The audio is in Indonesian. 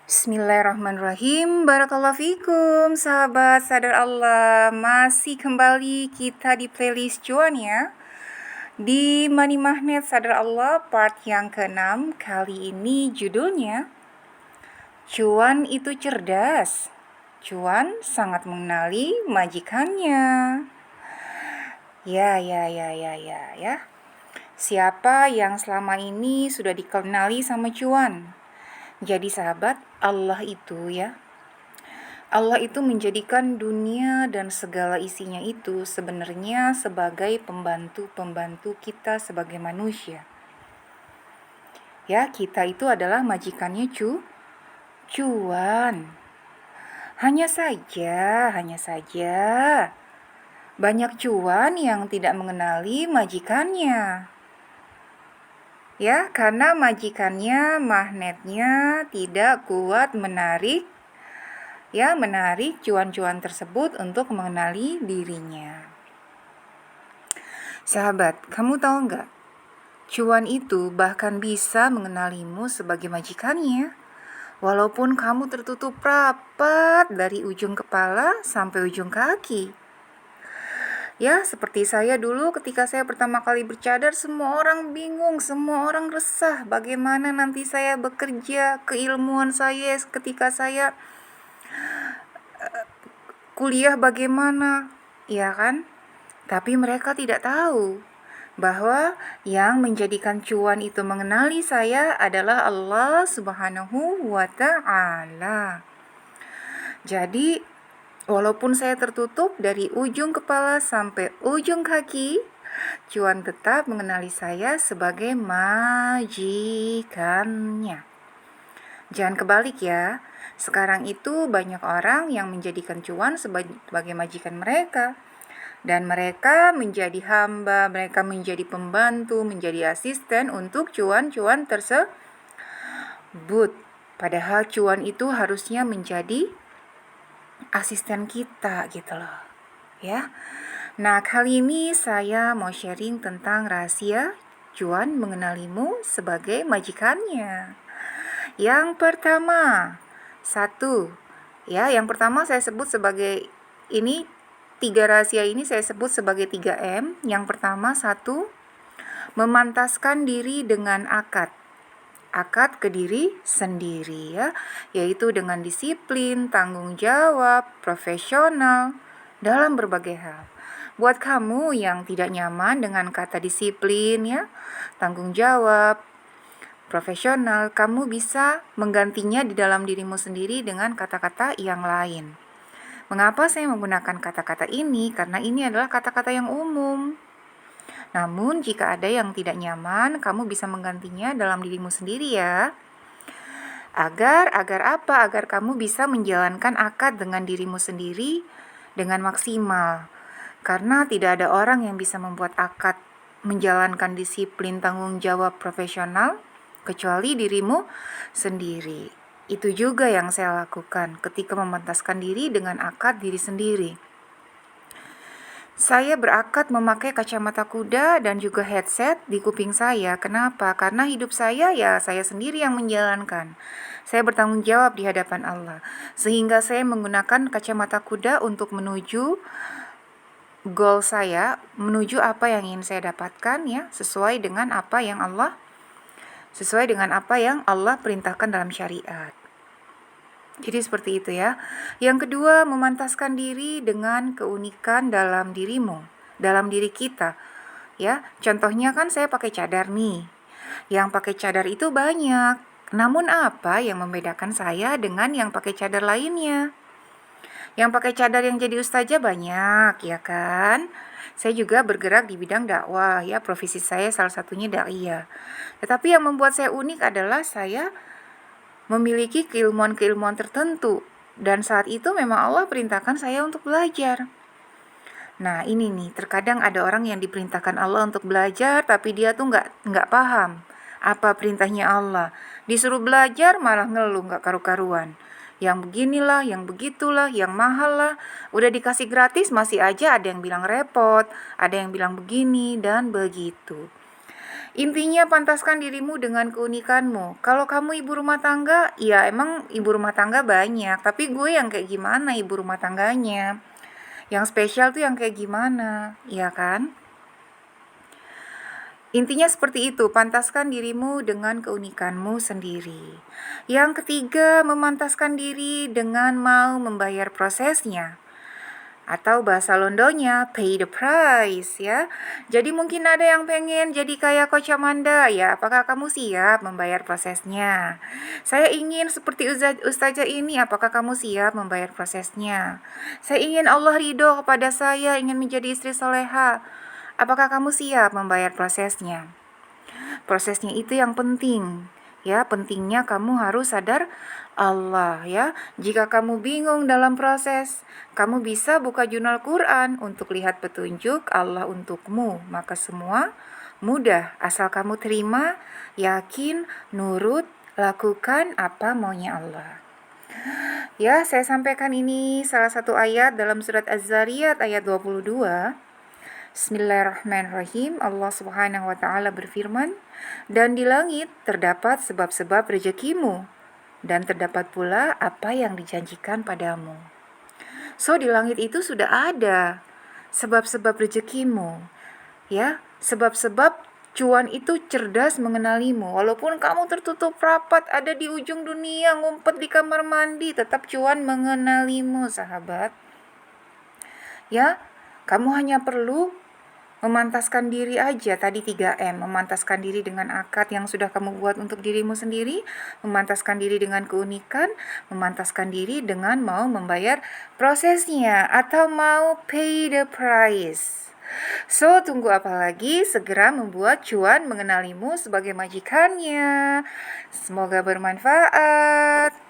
Bismillahirrahmanirrahim. Barakallahu fikum, sahabat sadar Allah. Masih kembali kita di playlist cuan ya. Di Money Magnet Sadar Allah part yang ke-6. Kali ini judulnya Cuan itu cerdas. Cuan sangat mengenali majikannya. Ya. Siapa yang selama ini sudah dikenali sama cuan? Jadi sahabat, Allah itu menjadikan dunia dan segala isinya itu sebenarnya sebagai pembantu-pembantu kita sebagai manusia. Ya, kita itu adalah majikannya cuan. Hanya saja banyak cuan yang tidak mengenali majikannya. Ya, karena majikannya, magnetnya tidak kuat menarik cuan-cuan tersebut untuk mengenali dirinya. Sahabat, kamu tahu nggak? Cuan itu bahkan bisa mengenalimu sebagai majikannya. Walaupun kamu tertutup rapat dari ujung kepala sampai ujung kaki. Ya, seperti saya dulu ketika saya pertama kali bercadar, semua orang bingung, semua orang resah. Bagaimana nanti saya bekerja, keilmuan saya ketika saya kuliah bagaimana, ya kan? Tapi mereka tidak tahu bahwa yang menjadikan cuan itu mengenali saya adalah Allah Subhanahu wa Ta'ala. Jadi, walaupun saya tertutup dari ujung kepala sampai ujung kaki, cuan tetap mengenali saya sebagai majikannya. Jangan kebalik ya. Sekarang itu banyak orang yang menjadikan cuan sebagai majikan mereka. Dan mereka menjadi hamba, mereka menjadi pembantu, menjadi asisten untuk cuan-cuan tersebut. Padahal cuan itu harusnya menjadi asisten kita gitu loh. Ya. Nah, kali ini saya mau sharing tentang rahasia cuan mengenalimu sebagai majikannya. Yang pertama, yang pertama saya sebut sebagai ini 3 rahasia ini saya sebut sebagai 3M. Yang pertama, 1, memantaskan diri dengan akad ke diri sendiri ya, yaitu dengan disiplin, tanggung jawab, profesional dalam berbagai hal. Buat kamu yang tidak nyaman dengan kata disiplin ya, tanggung jawab, profesional, kamu bisa menggantinya di dalam dirimu sendiri dengan kata-kata yang lain. Mengapa saya menggunakan kata-kata ini? Karena ini adalah kata-kata yang umum. Namun jika ada yang tidak nyaman, kamu bisa menggantinya dalam dirimu sendiri ya. Agar apa? Agar kamu bisa menjalankan akad dengan dirimu sendiri dengan maksimal. Karena tidak ada orang yang bisa membuat akad menjalankan disiplin tanggung jawab profesional kecuali dirimu sendiri. Itu juga yang saya lakukan ketika memantaskan diri dengan akad diri sendiri. Saya berakad memakai kacamata kuda dan juga headset di kuping saya. Kenapa? Karena hidup saya ya saya sendiri yang menjalankan. Saya bertanggung jawab di hadapan Allah. Sehingga saya menggunakan kacamata kuda untuk menuju goal saya, menuju apa yang ingin saya dapatkan ya, sesuai dengan apa yang Allah perintahkan dalam syariat. Jadi seperti itu ya. Yang kedua, memantaskan diri dengan keunikan dalam dirimu, dalam diri kita. Ya, contohnya kan saya pakai cadar nih. Yang pakai cadar itu banyak. Namun apa yang membedakan saya dengan yang pakai cadar lainnya? Yang pakai cadar yang jadi ustazah banyak, ya kan? Saya juga bergerak di bidang dakwah, ya, profesi saya salah satunya da'iyah. Tetapi yang membuat saya unik adalah saya memiliki keilmuan-keilmuan tertentu. Dan saat itu memang Allah perintahkan saya untuk belajar. Nah ini nih, terkadang ada orang yang diperintahkan Allah untuk belajar, tapi dia tuh nggak paham apa perintahnya Allah. Disuruh belajar malah ngeluh nggak karu-karuan. Yang beginilah, yang begitulah, yang mahal lah. Udah dikasih gratis masih aja ada yang bilang repot, ada yang bilang begini dan begitu. Intinya pantaskan dirimu dengan keunikanmu. Kalau kamu ibu rumah tangga, ya emang ibu rumah tangga banyak. Tapi gue yang kayak gimana ibu rumah tangganya? Yang spesial tuh yang kayak gimana? Iya kan? Intinya seperti itu, pantaskan dirimu dengan keunikanmu sendiri. Yang ketiga, memantaskan diri dengan mau membayar prosesnya. Atau bahasa Londonya, pay the price ya. Jadi mungkin ada yang pengen jadi kayak Coach Amanda, ya apakah kamu siap membayar prosesnya? Saya ingin seperti Ustazah ini, apakah kamu siap membayar prosesnya? Saya ingin Allah ridho kepada saya, ingin menjadi istri soleha. Apakah kamu siap membayar prosesnya? Prosesnya itu yang penting. Ya, pentingnya kamu harus sadar Allah ya. Jika kamu bingung dalam proses, kamu bisa buka jurnal Quran untuk lihat petunjuk Allah untukmu. Maka semua mudah asal kamu terima, yakin, nurut, lakukan apa maunya Allah. Ya, saya sampaikan ini salah satu ayat dalam surat Az-Zariyat ayat 22. Bismillahirrahmanirrahim. Allah Subhanahu wa taala berfirman, "Dan di langit terdapat sebab-sebab rezekimu, dan terdapat pula apa yang dijanjikan padamu." So, di langit itu sudah ada sebab-sebab rezekimu. Ya, sebab-sebab cuan itu cerdas mengenalimu. Walaupun kamu tertutup rapat ada di ujung dunia, ngumpet di kamar mandi, tetap cuan mengenalimu, sahabat. Ya, kamu hanya perlu memantaskan diri aja, tadi 3M, memantaskan diri dengan akad yang sudah kamu buat untuk dirimu sendiri, memantaskan diri dengan keunikan, memantaskan diri dengan mau membayar prosesnya atau mau pay the price. So, tunggu apa lagi? Segera membuat cuan mengenalimu sebagai majikannya. Semoga bermanfaat.